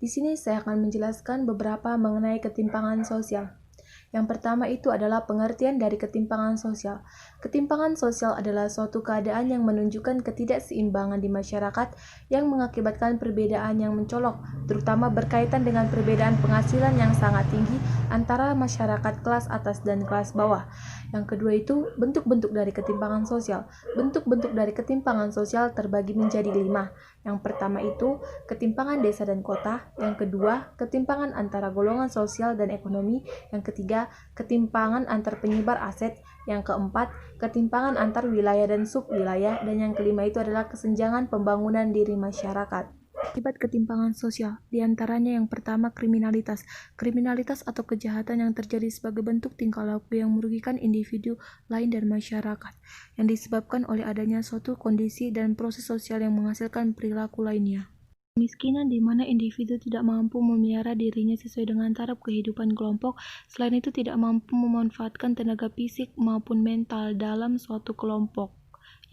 Di sini saya akan menjelaskan beberapa mengenai ketimpangan sosial. Yang pertama itu adalah pengertian dari ketimpangan sosial. Ketimpangan sosial adalah suatu keadaan yang menunjukkan ketidakseimbangan di masyarakat yang mengakibatkan perbedaan yang mencolok, terutama berkaitan dengan perbedaan penghasilan yang sangat tinggi antara masyarakat kelas atas dan kelas bawah. Yang kedua itu bentuk-bentuk dari ketimpangan sosial. Bentuk-bentuk dari ketimpangan sosial terbagi menjadi 5. Yang pertama itu ketimpangan desa dan kota. Yang kedua, ketimpangan antara golongan sosial dan ekonomi. Yang ketiga, ketimpangan antar penyebar aset. Yang keempat, ketimpangan antar wilayah dan subwilayah. Dan yang kelima itu adalah kesenjangan pembangunan diri masyarakat. Akibat ketimpangan sosial, diantaranya yang pertama kriminalitas. Kriminalitas atau kejahatan yang terjadi sebagai bentuk tingkah laku yang merugikan individu lain dan masyarakat, yang disebabkan oleh adanya suatu kondisi dan proses sosial yang menghasilkan perilaku lainnya. Kemiskinan di mana individu tidak mampu memelihara dirinya sesuai dengan taraf kehidupan kelompok, selain itu tidak mampu memanfaatkan tenaga fisik maupun mental dalam suatu kelompok.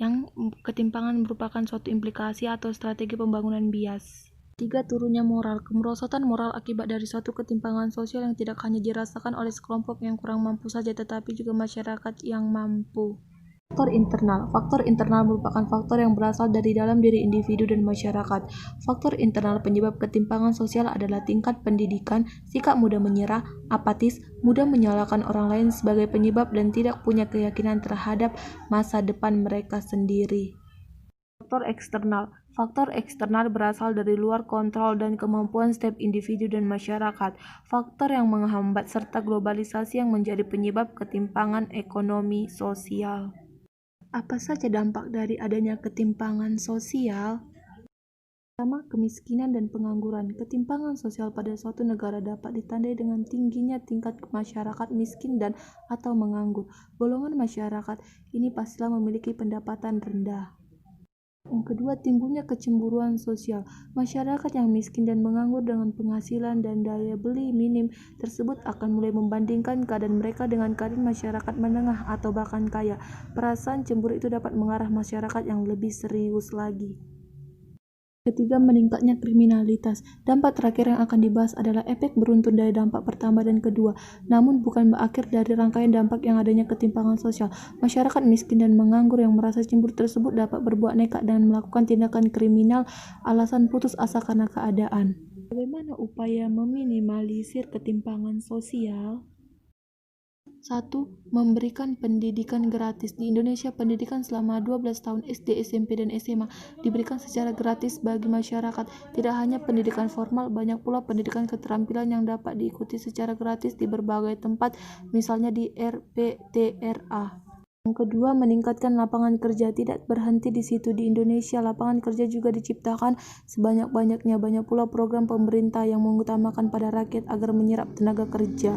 Yang ketimpangan merupakan suatu implikasi atau strategi pembangunan bias. 3. Turunnya moral. Kemerosotan moral akibat dari suatu ketimpangan sosial yang tidak hanya dirasakan oleh sekelompok yang kurang mampu saja, tetapi juga masyarakat yang mampu. Faktor internal. Faktor internal merupakan faktor yang berasal dari dalam diri individu dan masyarakat. Faktor internal penyebab ketimpangan sosial adalah tingkat pendidikan, sikap mudah menyerah, apatis, mudah menyalahkan orang lain sebagai penyebab dan tidak punya keyakinan terhadap masa depan mereka sendiri. Faktor eksternal. Faktor eksternal berasal dari luar kontrol dan kemampuan setiap individu dan masyarakat. Faktor yang menghambat serta globalisasi yang menjadi penyebab ketimpangan ekonomi sosial. Apa saja dampak dari adanya ketimpangan sosial? Pertama, kemiskinan dan pengangguran. Ketimpangan sosial pada suatu negara dapat ditandai dengan tingginya tingkat masyarakat miskin dan atau menganggur. Golongan masyarakat ini pastilah memiliki pendapatan rendah. Yang kedua, timbulnya kecemburuan sosial. Masyarakat yang miskin dan menganggur dengan penghasilan dan daya beli minim tersebut akan mulai membandingkan keadaan mereka dengan keadaan masyarakat menengah atau bahkan kaya. Perasaan cemburu itu dapat mengarah masyarakat yang lebih serius lagi. Ketiga, meningkatnya kriminalitas. Dampak terakhir yang akan dibahas adalah efek beruntun dari dampak pertama dan kedua, namun bukan akhir dari rangkaian dampak yang adanya ketimpangan sosial. Masyarakat miskin dan menganggur yang merasa cemburu tersebut dapat berbuat nekat dan melakukan tindakan kriminal alasan putus asa karena keadaan. Bagaimana upaya meminimalisir ketimpangan sosial? 1. Memberikan pendidikan gratis. Di Indonesia, pendidikan selama 12 tahun SD, SMP, dan SMA diberikan secara gratis bagi masyarakat. Tidak hanya pendidikan formal, banyak pula pendidikan keterampilan yang dapat diikuti secara gratis di berbagai tempat, misalnya di RPTRA. Yang kedua, meningkatkan lapangan kerja. Tidak berhenti di situ. Di Indonesia, lapangan kerja juga diciptakan sebanyak-banyaknya. Banyak pula program pemerintah yang mengutamakan pada rakyat agar menyerap tenaga kerja.